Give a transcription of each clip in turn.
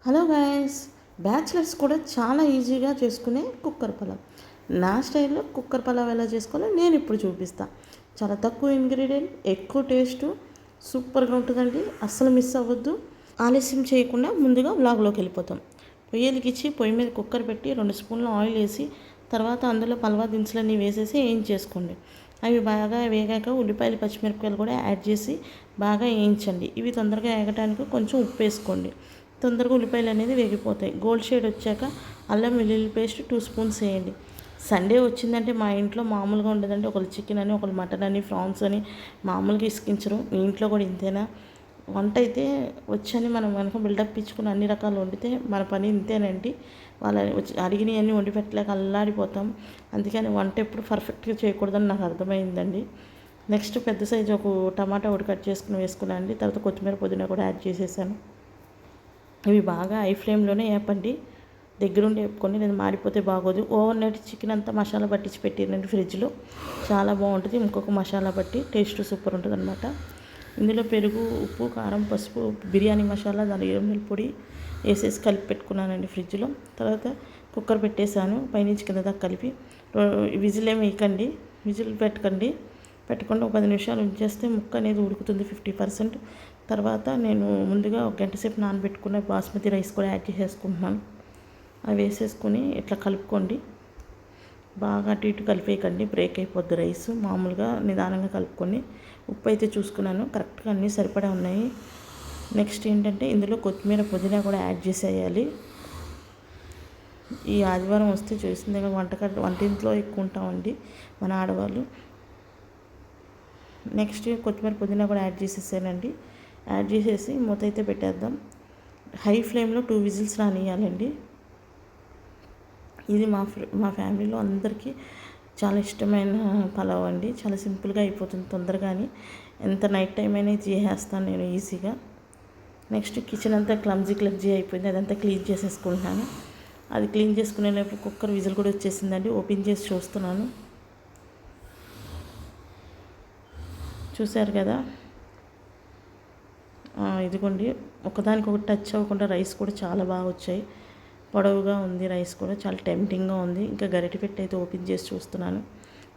Hello guys, bachelors కూడా చాలా ఈజీగా చేసుకునే కుక్కర్ పలావ్. నా స్టైల్లో కుక్కర్ పలావ్ ఎలా చేసుకోవాలో నేను ఇప్పుడు చూపిస్తాను. చాలా తక్కువ ఇంగ్రీడియంట్, ఎక్కువ టేస్ట్, సూపర్గా ఉంటుందండి. అస్సలు మిస్ అవ్వద్దు. ఆలస్యం చేయకుండా ముందుగా వ్లాగ్లోకి వెళ్ళిపోతాం. పొయ్యిలకిచ్చి పొయ్యి మీద కుక్కర్ పెట్టి 2 స్పూన్ల ఆయిల్ వేసి తర్వాత అందులో పలవా దినుసులన్నీ వేసేసి వేయించేసుకోండి. అవి బాగా వేగాక ఉల్లిపాయలు పచ్చిమిరపకాయలు కూడా యాడ్ చేసి బాగా వేయించండి. ఇవి తొందరగా వేగడానికి కొంచెం ఉప్పు వేసుకోండి. తొందరగా ఉల్లిపాయలు అనేది వేగిపోతాయి. గోల్డ్ షేడ్ వచ్చాక అల్లం వెల్లుల్లి పేస్ట్ 2 స్పూన్స్ వేయండి. సండే వచ్చిందంటే మా ఇంట్లో మామూలుగా ఉండదండి. ఒకరు చికెన్ అని, ఒకరు మటన్ అని, ఫ్రాన్స్ అని మామూలుగా ఇసుకించరు. మీ ఇంట్లో కూడా ఇంతేనా? వంట అయితే వచ్చని మనం కనుక బిల్డప్ ఇచ్చుకుని అన్ని రకాలు వండితే మన పని ఇంతేనండి. వాళ్ళ వచ్చి అడిగినవన్నీ వండి పెట్టలేక అల్లాడిపోతాం. అందుకని వంట ఎప్పుడు పర్ఫెక్ట్గా చేయకూడదని నాకు అర్థమైందండి. నెక్స్ట్ పెద్ద సైజు ఒక టమాటా ఒకటి కట్ చేసుకుని వేసుకున్నాను అండి. తర్వాత కొత్తిమీర పుదీనా కూడా యాడ్ చేసేసాను. ఇవి బాగా హై ఫ్లేమ్లోనే వేపండి. దగ్గరుండి వేపుకొని, నేను మాడిపోతే బాగోదు. ఓవర్ నైట్ చికెన్ అంతా మసాలా పట్టించి పెట్టినండి ఫ్రిడ్జ్లో. చాలా బాగుంటుంది. ఇంకొక మసాలా పట్టి టేస్ట్ సూపర్ ఉంటుంది అనమాట. ఇందులో పెరుగు, ఉప్పు, కారం, పసుపు, బిర్యానీ మసాలా, దాని ఎరువుల పొడి వేసేసి కలిపి పెట్టుకున్నానండి ఫ్రిడ్జ్లో. తర్వాత కుక్కర్ పెట్టేశాను. పైనుంచి కింద దాకా కలిపి. విజిల్ ఏమి వేయకండి, విజిల్ పెట్టకుండా ఒక 10 నిమిషాలు ఉంచేస్తే ముక్క అనేది ఉడుకుతుంది 50%. తర్వాత నేను ముందుగా ఒక గంట సేపు నానబెట్టుకున్న బాస్మతి రైస్ కూడా యాడ్ చేసేసుకుంటున్నాను. అవి వేసేసుకొని ఇట్లా కలుపుకోండి. బాగా అటు ఇటు కలిపేయకండి, బ్రేక్ అయిపోద్ది రైస్. మామూలుగా నిదానంగా కలుపుకొని, ఉప్పు అయితే చూసుకున్నాను, కరెక్ట్గా అన్నీ సరిపడా ఉన్నాయి. నెక్స్ట్ ఏంటంటే ఇందులో కొత్తిమీర పుదీనా కూడా యాడ్ చేసేయాలి. ఈ ఆదివారం వస్తే చూసిందే వంటింట్లో ఎక్కువ ఉంటామండి మన ఆడవాళ్ళు. నెక్స్ట్ కొత్తిమీర పుదీనా కూడా యాడ్ చేసేసానండి. యాడ్ చేసేసి మూత అయితే పెట్టేద్దాం. హై ఫ్లేమ్లో 2 విజిల్స్ రానియాలండి. ఇది మా ఫ్యామిలీలో అందరికీ చాలా ఇష్టమైన పలావ్ అండి. చాలా సింపుల్గా అయిపోతుంది తొందరగాని. ఎంత నైట్ టైం అయినా చేసేస్తాను నేను ఈజీగా. నెక్స్ట్ కిచెన్ అంతా క్లమ్జీ అయిపోయింది. అదంతా క్లీన్ చేసేసుకుంటున్నాను. అది క్లీన్ చేసుకునేటప్పుడు కుక్కర్ విజిల్ కూడా వచ్చేసిందండి. ఓపెన్ చేసి చూస్తున్నాను. చూశారు కదా, ఇదిగోండి. ఒకదానికొకటి టచ్ అవ్వకుండా రైస్ కూడా చాలా బాగా వచ్చాయి. పొడవుగా ఉంది రైస్ కూడా, చాలా టెంప్టింగ్గా ఉంది. ఇంకా గరిటె పెట్టి అయితే ఓపెన్ చేసి చూస్తున్నాను.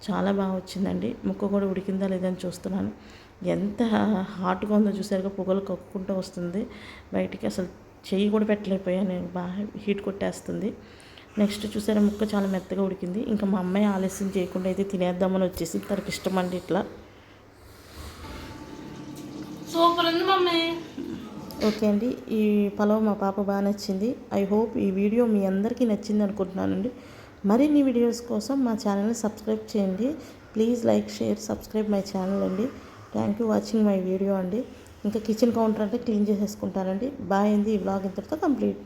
చాలా బాగా వచ్చిందండి. ముక్క కూడా ఉడికిందా లేదని చూస్తున్నాను. ఎంత హాట్గా ఉందో చూసారుగా, పొగలు కక్కుకుంటూ వస్తుంది బయటికి. అసలు చెయ్యి కూడా పెట్టలేకపోయాను నేను, బాగా హీట్ కొట్టేస్తుంది. నెక్స్ట్ చూసారా, ముక్క చాలా మెత్తగా ఉడికింది. ఇంకా మా అమ్మాయి ఆలస్యం చేయకుండా అయితే తినేద్దామని వచ్చేసి, తనకి ఇష్టం అండి ఇట్లా. సూపర్ ఉంది మమ్మీ. ఓకే అండి, ఈ పలావ్ మా పాప బాగా నచ్చింది. ఐ హోప్ ఈ వీడియో మీ అందరికీ నచ్చింది అనుకుంటున్నానండి. మరిన్ని వీడియోస్ కోసం మా ఛానల్ని సబ్స్క్రైబ్ చేయండి. Please like, share, subscribe my channel అండి. Thank you watching my video అండి. ఇంకా కిచెన్ కౌంటర్ అంటే క్లీన్ చేసేసుకుంటానండి. బాయ్ అండి. ఈ వ్లాగ్ ఇంతటితో కంప్లీట్.